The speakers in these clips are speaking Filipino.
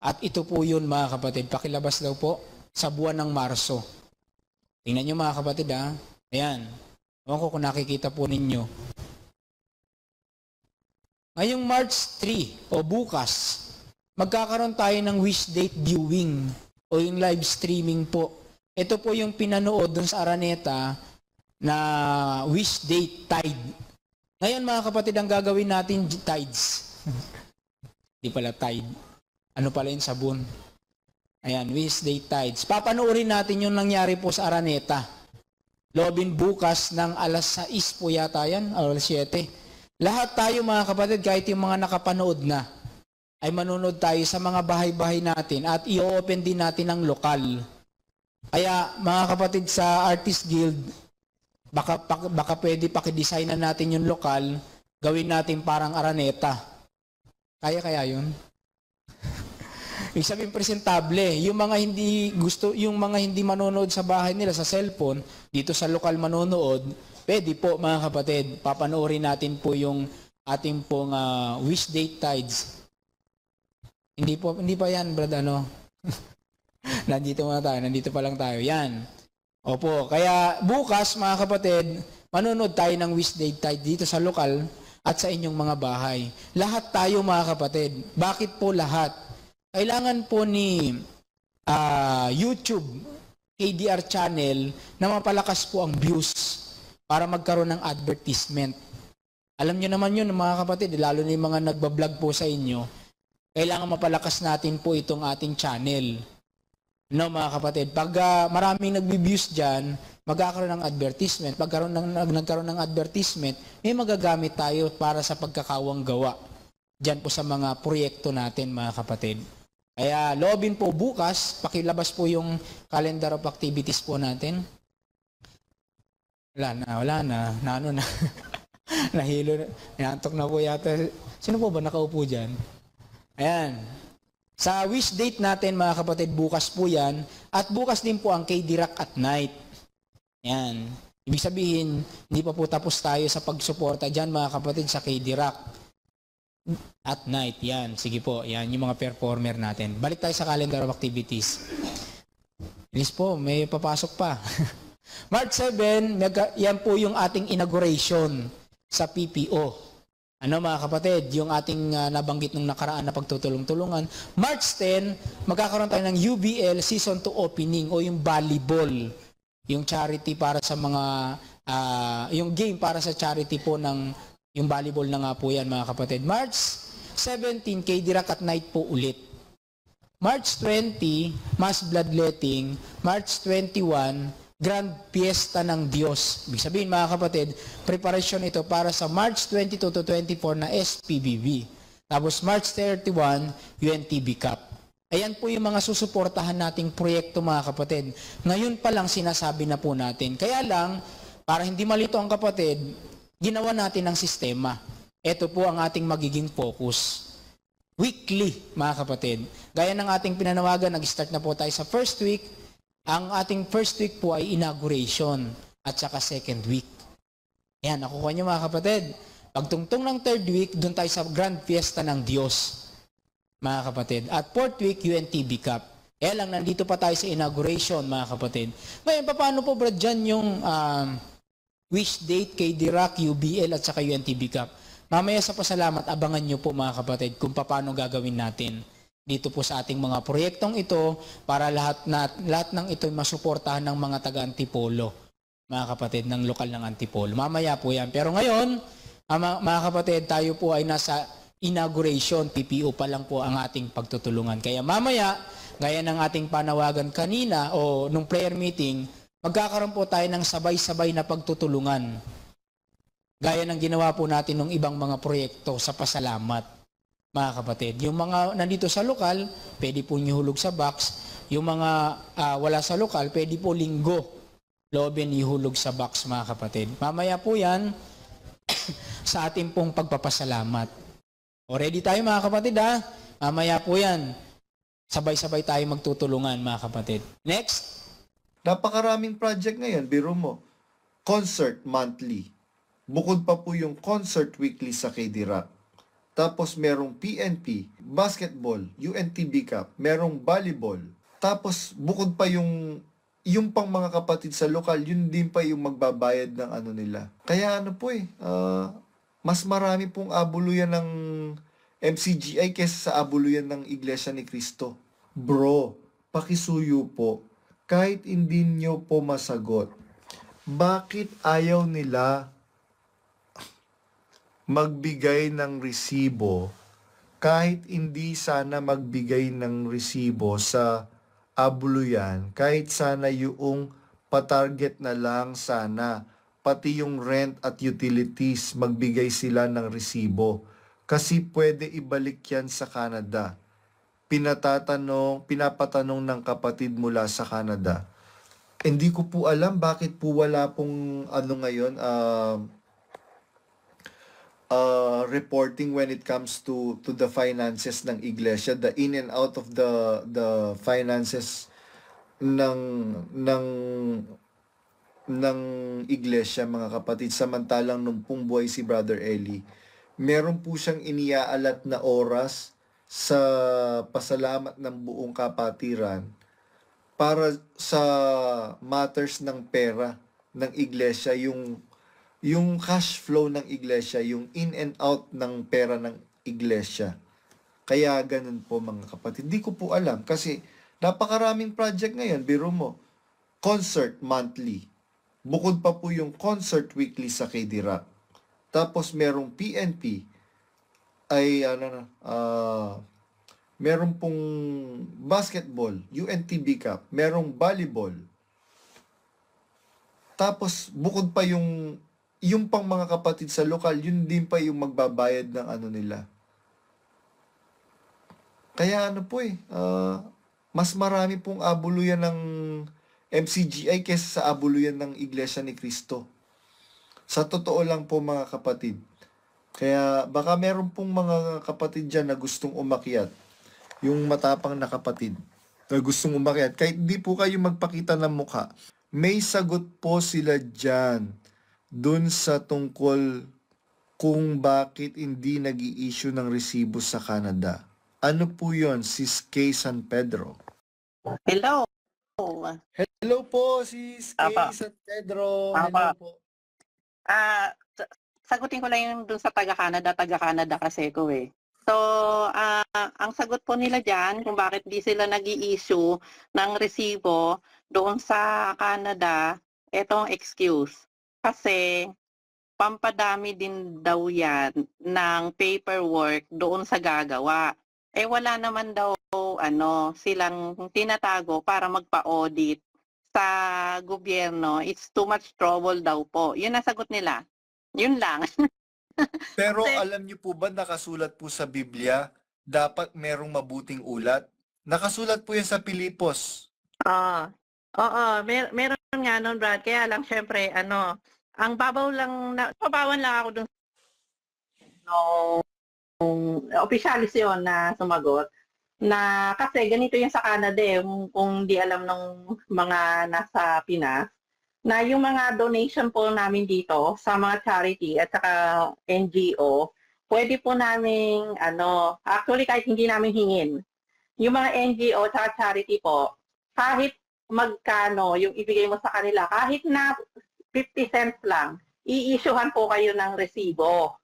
At ito po yun mga kapatid, pakilabas daw po sa buwan ng Marso. Tingnan nyo mga kapatid ha. Ayan. Ewan ko kung nakikita po ninyo. Ngayong March 3 o bukas, magkakaroon tayo ng wish date viewing o yung live streaming po. Ito po yung pinanood dun sa Araneta na wish date tide. Ngayon mga kapatid, ang gagawin natin tides. Di pala tide. Ano pala yung sabon? Ayan, wish date tides. Papanoorin natin yung nangyari po sa Araneta. Loobin bukas ng alas 6 po yata yan, alas 7. Lahat tayo mga kapatid, kahit yung mga nakapanood na, ay manonood tayo sa mga bahay-bahay natin at i-open din natin ang lokal. Kaya mga kapatid sa Artist Guild, baka pwede pakidesign na natin yung lokal, gawin natin parang Araneta. Kaya yun? Ibig sabihin presentable. Yung mga hindi manonood sa bahay nila sa cellphone, dito sa lokal manonood, pwede po mga kapatid, papanoorin natin po yung ating pong wish date tides. Hindi pa yan, brad, ano? Nandito pa lang tayo. Yan. Opo, kaya bukas mga kapatid, manonood tayo ng wish date tide dito sa lokal at sa inyong mga bahay. Lahat tayo mga kapatid. Bakit po lahat? Kailangan po ni YouTube, KDR channel, na mapalakas po ang views para magkaroon ng advertisement. Alam nyo naman yun mga kapatid, lalo na yung mga nagbablog po sa inyo, kailangan mapalakas natin po itong ating channel. No mga kapatid, pag maraming nagbi-views dyan, magkakaroon ng advertisement. Pag nagkaroon ng advertisement, may magagamit tayo para sa pagkakawang gawa. Dyan po sa mga proyekto natin mga kapatid. Kaya loobin po bukas, pakilabas po yung calendar of activities po natin. Wala na. Nahilo na. Naantok na po yata. Sino po ba nakaupo dyan? Ayan. Sa wish date natin mga kapatid, bukas po yan. At bukas din po ang KD-Rock at night. Ayan. Ibig sabihin, hindi pa po tapos tayo sa pagsuporta dyan mga kapatid sa KD-Rock at night. Yan. Sige po. Yan yung mga performer natin. Balik tayo sa calendar of activities. Ilis po, may papasok pa. March 7, yan po yung ating inauguration sa PPO. Ano mga kapatid, yung ating nabanggit nung nakaraan na pagtutulong-tulungan. March 10, magkakaroon tayo ng UBL Season 2 opening o yung volleyball. Yung charity para sa mga, yung game para sa charity po ng, yung volleyball na nga po yan mga kapatid. March 17, KD-Rock at night po ulit. March 20, mass bloodletting. March 21, Grand Fiesta ng Diyos. Ibig sabihin mga kapatid, preparasyon ito para sa March 22 to 24 na SPBB. Tapos March 31, UNTB Cup. Ayan po yung mga susuportahan nating proyekto mga kapatid. Ngayon pa lang sinasabi na po natin. Kaya lang, para hindi malito ang kapatid, ginawa natin ang sistema. Ito po ang ating magiging focus. Weekly mga kapatid. Gaya ng ating pinanawagan, nag-start na po tayo sa first week. Ang ating first week po ay inauguration at saka second week. Ayan, nakukuha nyo mga kapatid. Pagtungtong ng third week, doon tayo sa Grand Fiesta ng Diyos, mga kapatid. At fourth week, UNTB Cup. Lang, nandito pa tayo sa inauguration, mga kapatid. Ngayon, paano po Brad dyan yung wish date, KD-Rock, UBL at saka UNTB Cup? Mamaya sa pasalamat, abangan nyo po mga kapatid kung paano gagawin natin dito po sa ating mga proyektong ito para lahat ng ito masuportahan ng mga taga-Antipolo, mga kapatid, ng lokal ng Antipolo. Mamaya po yan. Pero ngayon, mga kapatid, tayo po ay nasa inauguration, PPO pa lang po ang ating pagtutulungan. Kaya mamaya, gaya ng ating panawagan kanina o nung prayer meeting, magkakaroon po tayo ng sabay-sabay na pagtutulungan. Gaya ng ginawa po natin ng ibang mga proyekto sa pasalamat. Mga kapatid, yung mga nandito sa lokal, pwede po ihulog sa box. Yung mga wala sa lokal, pwede po linggo loobin ihulog sa box mga kapatid. Mamaya po yan sa ating pong pagpapasalamat. O ready tayo mga kapatid ha? Mamaya po yan. Sabay-sabay tayo magtutulungan mga kapatid. Next. Napakaraming project ngayon, biro mo. Concert monthly. Bukod pa po yung concert weekly sa KD-Rock. tapos merong PNP, basketball, UNTB Cup, merong volleyball. Tapos bukod pa yung pang mga kapatid sa lokal, yun din pa yung magbabayad ng ano nila. Kaya ano po mas marami pong abuluyan ng MCGI kaysa sa abuluyan ng Iglesia ni Cristo. Bro, pakisuyo po. Kahit hindi nyo po masagot, bakit ayaw nila magbigay ng resibo kahit hindi sana magbigay ng resibo sa abuluyan, kahit sana yung patarget na lang sana, pati yung rent at utilities, magbigay sila ng resibo. Kasi pwede ibalik yan sa Canada. Pinapatanong ng kapatid mula sa Canada. Hindi ko po alam bakit po wala pong ano ngayon, reporting when it comes to the finances ng iglesia, the in and out of the finances ng iglesia, mga kapatid. Samantalang nung pong buhay si Brother Eli, meron po siyang iniaalat na oras sa pasalamat ng buong kapatiran para sa matters ng pera ng iglesia, yung cash flow ng iglesia, yung in and out ng pera ng iglesia. Kaya ganun po, mga kapatid. Di ko po alam kasi napakaraming project ngayon. Biro mo, concert monthly. Bukod pa po yung concert weekly sa KDRAC. Tapos merong PNP ay meron pong basketball, UNTB Cup, merong volleyball. Tapos bukod pa yung pang mga kapatid sa lokal, yun din pa yung magbabayad ng ano nila. Kaya ano po mas marami pong abuluyan ng MCGI kaysa sa abuluyan ng Iglesia ni Cristo. Sa totoo lang po, mga kapatid. Kaya baka meron pong mga kapatid dyan na gustong umakyat. Yung matapang na kapatid na gustong umakyat. Kahit di po kayo magpakita ng mukha, may sagot po sila dyan dun sa tungkol kung bakit hindi nag-i-issue ng resibo sa Canada. Ano po yon, Sis Kay San Pedro? Hello. Hello po, Sis Kay Apa. San Pedro. Apa. Hello po. Sagutin ko lang yung dun sa taga-Canada kasi ko eh. So, ang sagot po nila dyan kung bakit di sila nag-i-issue ng resibo doon sa Canada, etong excuse. Kasi pampadami din daw yan ng paperwork doon sa gagawa. Eh wala naman daw silang tinatago para magpa-audit sa gobyerno. It's too much trouble daw po. Yun ang sagot nila. Yun lang. Pero Kasi- alam niyo po ba, nakasulat po sa Biblia, dapat merong mabuting ulat? Nakasulat po yan sa Pilipos. Oo, meron nga nun, Brad. Kaya lang, syempre, ang pabawan lang ako dun nung opisyalis yun na sumagot, na kasi ganito yung sa Canada kung di alam ng mga nasa Pinas, na yung mga donation po namin dito sa mga charity at saka NGO, pwede po namin, actually kahit hindi namin hingin, yung mga NGO at saka charity po, kahit magkano yung ibigay mo sa kanila, kahit na 50 cents lang, i-issuehan po kayo ng resibo.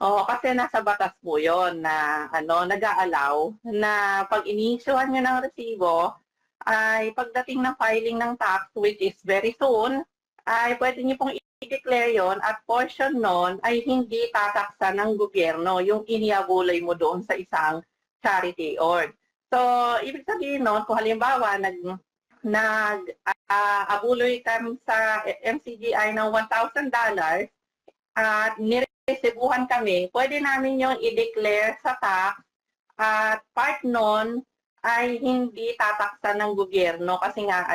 Kasi nasa batas po yon na nag-a-allow na pag ini-issuehan nyo ng resibo, ay pagdating ng filing ng tax, which is very soon, ay pwede nyo pong i-declare yon at portion nun ay hindi tataksa ng gobyerno yung iniabulay mo doon sa isang charity org. So, ibig sabihin nun, kung halimbawa abuloy kami sa MCGI ng $1,000 at niresibuhan kami, pwede namin yung i-declare sa tax at part nun ay hindi tataksa ng gobyerno kasi nga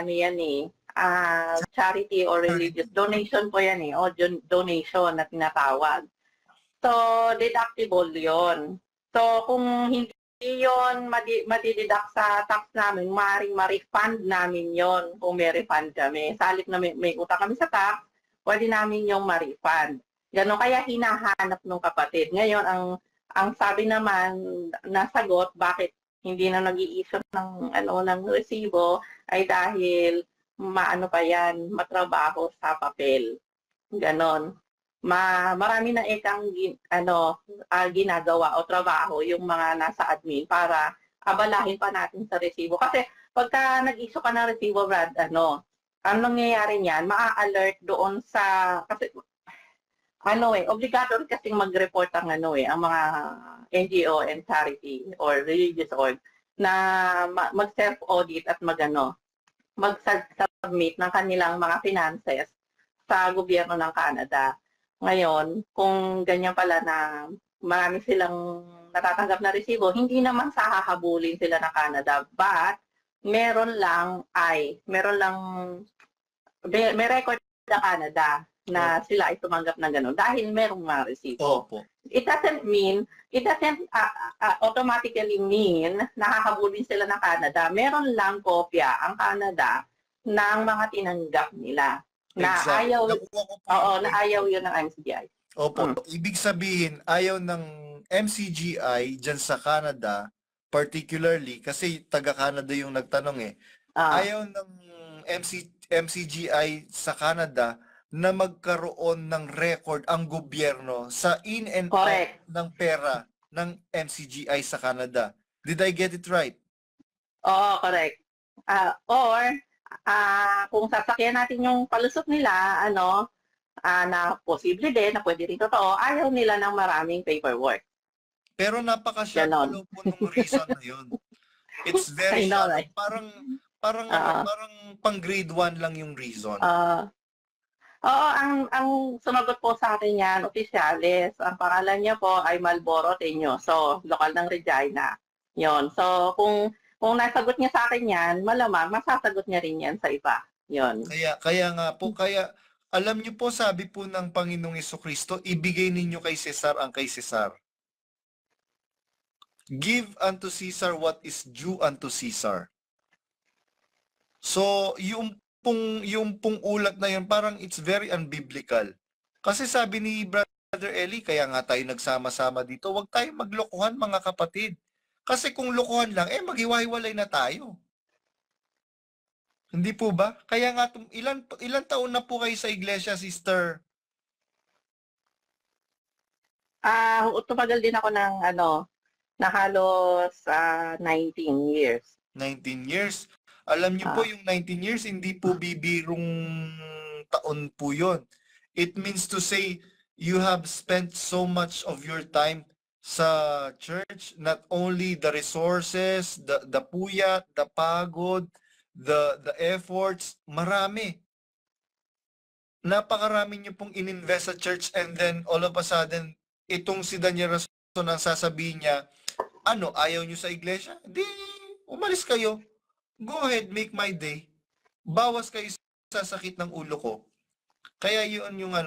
charity or religious donation po yan o donation na tinatawag. So, deductible yon. So, kung hindi yon madideduct sa tax namin, maaaring ma-refund namin yon kung may refund kami. Sa halip na may utang kami sa tax, pwede namin yung ma-refund. Ganon kaya hinahanap ng kapatid. Ngayon, ang sabi naman nasagot bakit hindi na nag-i-issue ng resibo ay dahil maano pa yan, matrabaho sa papel. Ganon. Marami na ginagawa o trabaho yung mga nasa admin para abalahin pa natin sa resibo. Kasi pagka nag-issue ka ng resibo, Brad, ang nangyayari niyan, maa-alert doon sa, kasi obligatory kasing mag-report ang ang mga NGO and charity or religious org na mag-self-audit at mag-submit ng kanilang mga finances sa gobyerno ng Canada. Ngayon, kung ganyan pala na marami silang natatanggap na resibo, hindi naman sa hahabulin sila ng Canada, but may record sa Canada na sila ay tumanggap ng gano'n dahil merong mga resibo. Opo. It doesn't automatically mean nahahabulin sila ng Canada. Meron lang kopya ang Canada ng mga tinanggap nila. Na ayaw, na ayaw yun ng MCGI. Opo. Ibig sabihin, ayaw ng MCGI dyan sa Canada, particularly, kasi taga-Canada yung nagtanong ayaw ng MCGI sa Canada na magkaroon ng record ang gobyerno sa in and out ng pera ng MCGI sa Canada. Did I get it right? Oo, correct. Kung sasakyan natin yung palusot nila, na posible din, na pwede rin totoo, ayaw nila ng maraming paperwork. Pero napaka-shallow po nung reason na yun. It's very shallow. Right? Parang pang grade 1 lang yung reason. Oo, ang sumagot po sa akin yan, opisyalis. Ang pangalan niya po ay Malboro Teñoso, lokal ng Regina. Yon. So, kung nasagot niya sa akin yan, malamang masasagot niya rin yan sa iba. Yon. Kaya nga po, alam niyo po, sabi po ng Panginoong Jesucristo, ibigay ninyo kay Cesar ang kay Cesar. Give unto Caesar what is due unto Caesar. So, yung pong ulat na yun, parang it's very unbiblical. Kasi sabi ni Brother Eli, kaya nga tayo nagsama-sama dito, huwag tayong maglokohan mga kapatid. Kasi kung lokohan lang, maghiwa-hiwalay na tayo. Hindi po ba? Kaya nga, ilan taon na po kayo sa iglesia, sister? Tumagal din ako ng na halos 19 years. 19 years? Alam niyo po, yung 19 years, hindi po bibirong taon po yun. It means to say, you have spent so much of your time sa church, not only the resources, the puyat, the pagod, the efforts, marami. Napakarami niyo pong ininvest sa church, and then all of a sudden, itong si Daniel Rason ang sasabihin niya, ayaw niyo sa iglesia? Di, umalis kayo. Go ahead, make my day. Bawas kayo sa sakit ng ulo ko. Kaya yun yung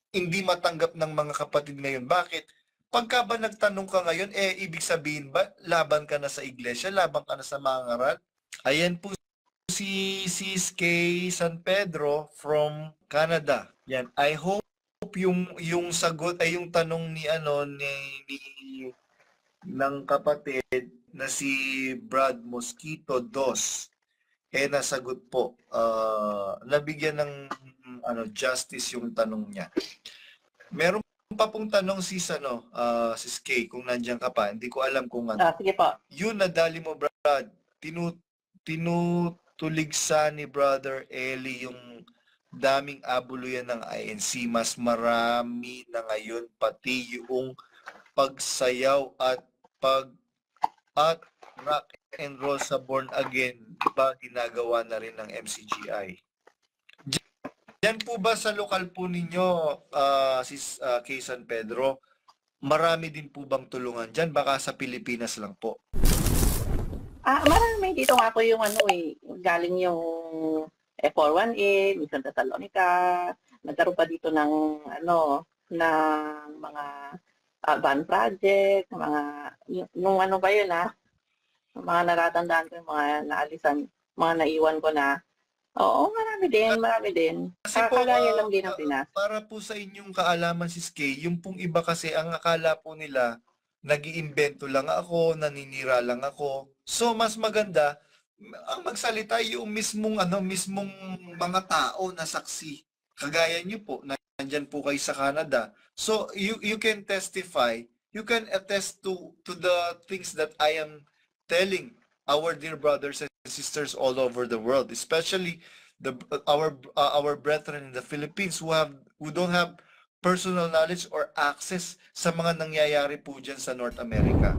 hindi matanggap ng mga kapatid ngayon. Bakit? Pagka ba nagtanong ka ngayon, ibig sabihin ba, laban ka na sa iglesia, laban ka na sa mga ngaral? Ayan po si Sis Kay San Pedro from Canada. Yan. I hope yung sagot ay yung tanong ni ng kapatid na si Brad Mosquito Dos nasagot po. Nabigyan ng justice yung tanong niya. Meron pa pong tanong sis Kay, kung nandiyan ka pa. Hindi ko alam kung sige po. Yun, nadali mo, Brad. Tinutuligsa ni Brother Eli yung daming abuluyan ng INC. Mas marami na ngayon, pati yung pagsayaw at rock and roll sa Born Again, diba ginagawa na rin ng MCGI? Diyan po ba sa lokal po ninyo, Sis Kay San Pedro, marami din po bang tulungan dyan? Baka sa Pilipinas lang po. Marami. Dito nga po yung galing yung F418, Mission Thessalonica, nagkaroon pa dito ng mga van project, nung ba yun mga natatandaan ko yung mga naalisan, mga naiwan ko na Oo, marami din, marami din. Kasi po, Kagaya lang din ng Pinas. para po sa inyong kaalaman si Skay, yung pong iba kasi ang akala po nila, nag-iimbento lang ako, naninira lang ako. So mas maganda ang magsalita yung mismong mga tao na saksi. Kagaya niyo po, nandyan po kayo sa Canada. So you can testify, you can attest to the things that I am telling our dear brothers and sisters all over the world, especially our brethren in the Philippines who don't have personal knowledge or access sa mga nangyayari po dyan sa North America.